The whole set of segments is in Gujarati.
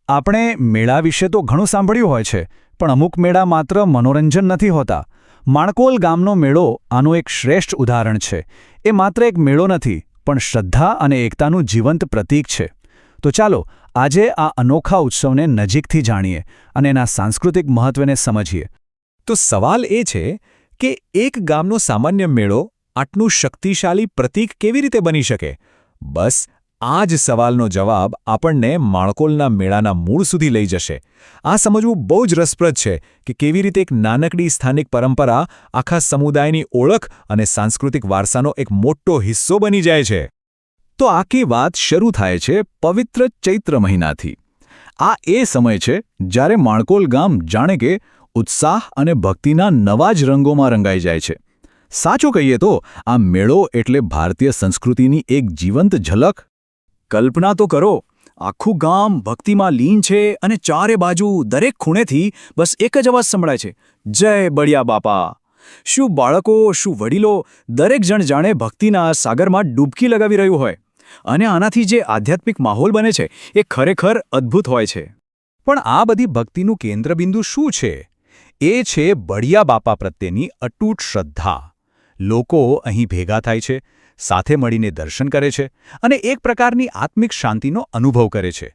આપણે મેળા વિશે તો ઘણું સાંભળ્યું હોય છે, પણ અમુક મેળા માત્ર મનોરંજન નથી હોતા. માણકોલ ગામનો મેળો આનું એક શ્રેષ્ઠ ઉદાહરણ છે. એ માત્ર એક મેળો નથી, પણ શ્રદ્ધા અને એકતાનું જીવંત પ્રતીક છે. તો ચાલો આજે આ અનોખા ઉત્સવને નજીકથી જાણીએ અને એના સાંસ્કૃતિક મહત્વને સમજીએ. તો સવાલ એ છે કે એક ગામનો સામાન્ય મેળો આટલું શક્તિશાળી પ્રતીક કેવી રીતે બની શકે? બસ આ જ સવાલનો જવાબ આપણને માણકોલના મેળાના મૂળ સુધી લઈ જશે. આ સમજવું બહુ જ રસપ્રદ છે કે કેવી રીતે એક નાનકડી સ્થાનિક પરંપરા આખા સમુદાયની ઓળખ અને સાંસ્કૃતિક વારસાનો એક મોટો હિસ્સો બની જાય છે. તો આખી વાત શરૂ થાય છે પવિત્ર ચૈત્ર મહિનાથી. આ એ સમય છે જ્યારે માણકોલ ગામ જાણે કે ઉત્સાહ અને ભક્તિના નવા જ રંગોમાં રંગાઈ જાય છે. સાચું કહીએ તો આ મેળો એટલે ભારતીય સંસ્કૃતિની એક જીવંત ઝલક. કલ્પના તો કરો, આખું ગામ ભક્તિમાં લીન છે અને ચારે બાજુ દરેક ખૂણેથી બસ એક જ અવાજ સંભળાય છે, જય બળિયા બાપા. શું બાળકો, શું વડીલો, દરેક જણ જાણે ભક્તિના સાગરમાં ડૂબકી લગાવી રહ્યું હોય. અને આનાથી જે આધ્યાત્મિક માહોલ બને છે એ ખરેખર અદ્ભુત હોય છે. પણ આ બધી ભક્તિનું કેન્દ્રબિંદુ શું છે? એ છે બળિયા બાપા પ્રત્યેની અતૂટ શ્રદ્ધા. લોકો અહીં ભેગા થાય છે, સાથે મળીને દર્શન કરે છે અને એક પ્રકારની આત્મિક શાંતિનો અનુભવ કરે છે.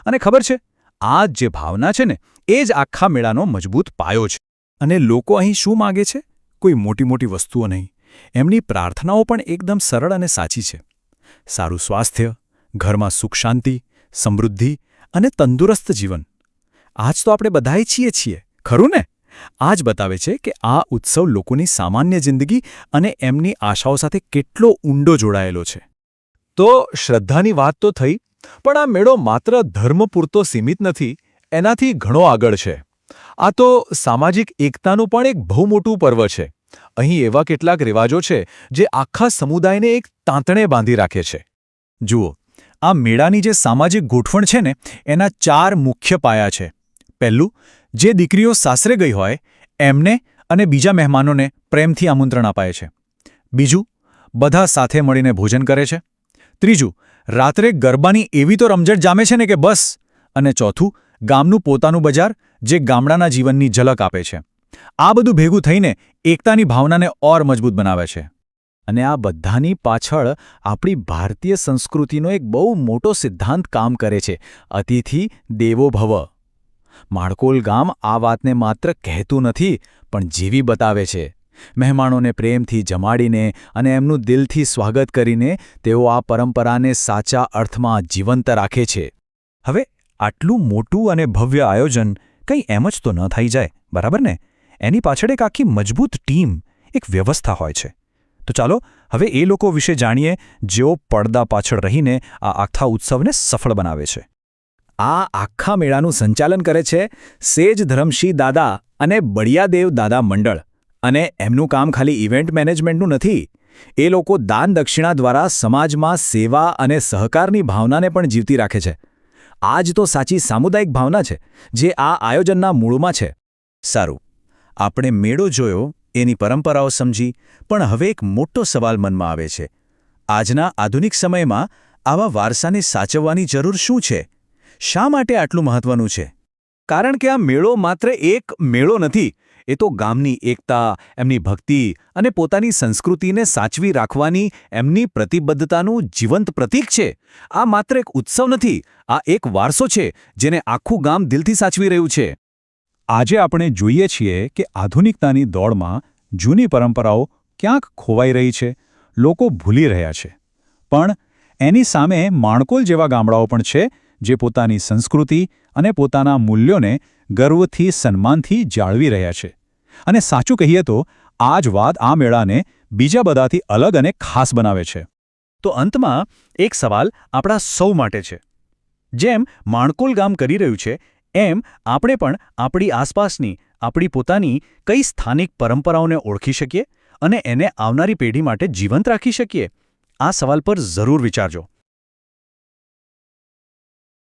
અને ખબર છે, આ જે ભાવના છે ને, એ જ આખા મેળાનો મજબૂત પાયો છે. અને લોકો અહીં શું માગે છે? કોઈ મોટી મોટી વસ્તુઓ નહીં. એમની પ્રાર્થનાઓ પણ એકદમ સરળ અને સાચી છે. સારું સ્વાસ્થ્ય, ઘરમાં સુખ શાંતિ, સમૃદ્ધિ અને તંદુરસ્ત જીવન. આ જ તો આપણે બધાએ છીએ, ખરું ને? આ જ બતાવે છે કે આ ઉત્સવ લોકોની સામાન્ય જિંદગી અને એમની આશાઓ સાથે કેટલો ઊંડો જોડાયેલો છે. તો શ્રદ્ધાની વાત તો થઈ, પણ આ મેળો માત્ર ધર્મ પૂરતો સીમિત નથી, એનાથી ઘણો આગળ છે. આ તો સામાજિક એકતાનું પણ એક બહુ મોટું પર્વ છે. અહીં એવા કેટલાક રિવાજો છે જે આખા સમુદાયને એક તાંતણે બાંધી રાખે છે. જુઓ, આ મેળાની જે સામાજિક ગોઠવણ છે ને, એના 4 મુખ્ય પાયા છે. પહેલું, જે દીકરીઓ સાસરે ગઈ હોય એમને અને બીજા મહેમાનોને પ્રેમથી આમંત્રણ અપાય છે. બીજું, બધા સાથે મળીને ભોજન કરે છે. ત્રીજું, રાત્રે ગરબાની એવી તો રમઝટ જામે છે ને કે બસ. અને ચોથું, ગામનું પોતાનું બજાર જે ગામડાના જીવનની ઝલક આપે છે. આ બધું ભેગું થઈને એકતાની ભાવનાને ઓર મજબૂત બનાવે છે. અને આ બધાની પાછળ આપણી ભારતીય સંસ્કૃતિનો એક બહુ મોટો સિદ્ધાંત કામ કરે છે, અતિથિ દેવો ભવ. માણકોલ ગામ આ વાતને માત્ર કહેતું નથી, પણ જીવી બતાવે છે. મહેમાનોને પ્રેમથી જમાડીને અને એમનું દિલથી સ્વાગત કરીને તેઓ આ પરંપરાને સાચા અર્થમાં જીવંત રાખે છે. હવે આટલું મોટું અને ભવ્ય આયોજન કંઈ એમ જ તો ન થઈ જાય, બરાબર ને? એની પાછળ એક આખી મજબૂત ટીમ, એક વ્યવસ્થા હોય છે. તો ચાલો હવે એ લોકો વિશે જાણીએ જેઓ પડદા પાછળ રહીને આ આખા ઉત્સવને સફળ બનાવે છે. આ આખા મેળાનું સંચાલન કરે છે સેજ ધરમશી દાદા અને બળિયાદેવ દાદા મંડળ. અને એમનું કામ ખાલી ઇવેન્ટ મેનેજમેન્ટનું નથી. એ લોકો દાન દક્ષિણા દ્વારા સમાજમાં સેવા અને સહકારની ભાવનાને પણ જીવતી રાખે છે. આ જ તો સાચી સામુદાયિક ભાવના છે જે આ આયોજનના મૂળમાં છે. સારું, આપણે મેળો જોયો, એની પરંપરાઓ સમજી, પણ હવે એક મોટો સવાલ મનમાં આવે છે. આજના આધુનિક સમયમાં આવા વારસાને સાચવવાની જરૂર શું છે? શા માટે આટલું મહત્વનું છે? કારણ કે આ મેળો માત્ર એક મેળો નથી. એ તો ગામની એકતા, એમની ભક્તિ અને પોતાની સંસ્કૃતિને સાચવી રાખવાની એમની પ્રતિબદ્ધતાનું જીવંત પ્રતીક છે. આ માત્ર એક ઉત્સવ નથી, આ એક વારસો છે જેને આખું ગામ દિલથી સાચવી રહ્યું છે. આજે આપણે જોઈએ છીએ કે આધુનિકતાની દોડમાં જૂની પરંપરાઓ ક્યાંક ખોવાઈ રહી છે, લોકો ભૂલી રહ્યા છે. પણ એની સામે માણકોલ જેવા ગામડાઓ પણ છે જે પોતાની સંસ્કૃતિ અને પોતાના મૂલ્યોને ગર્વથી, સન્માનથી જાળવી રહ્યા છે. અને સાચું કહીએ તો આ જ વાત આ મેળાને બીજા બધાથી અલગ અને ખાસ બનાવે છે. તો અંતમાં એક સવાલ આપણા સૌ માટે છે. જેમ માણકોલ ગામ કરી રહ્યું છે, એમ આપણે પણ આપણી આસપાસની, આપણી પોતાની કઈ સ્થાનિક પરંપરાઓને ઓળખી શકીએ અને એને આવનારી પેઢી માટે જીવંત રાખી શકીએ? આ સવાલ પર જરૂર વિચારજો.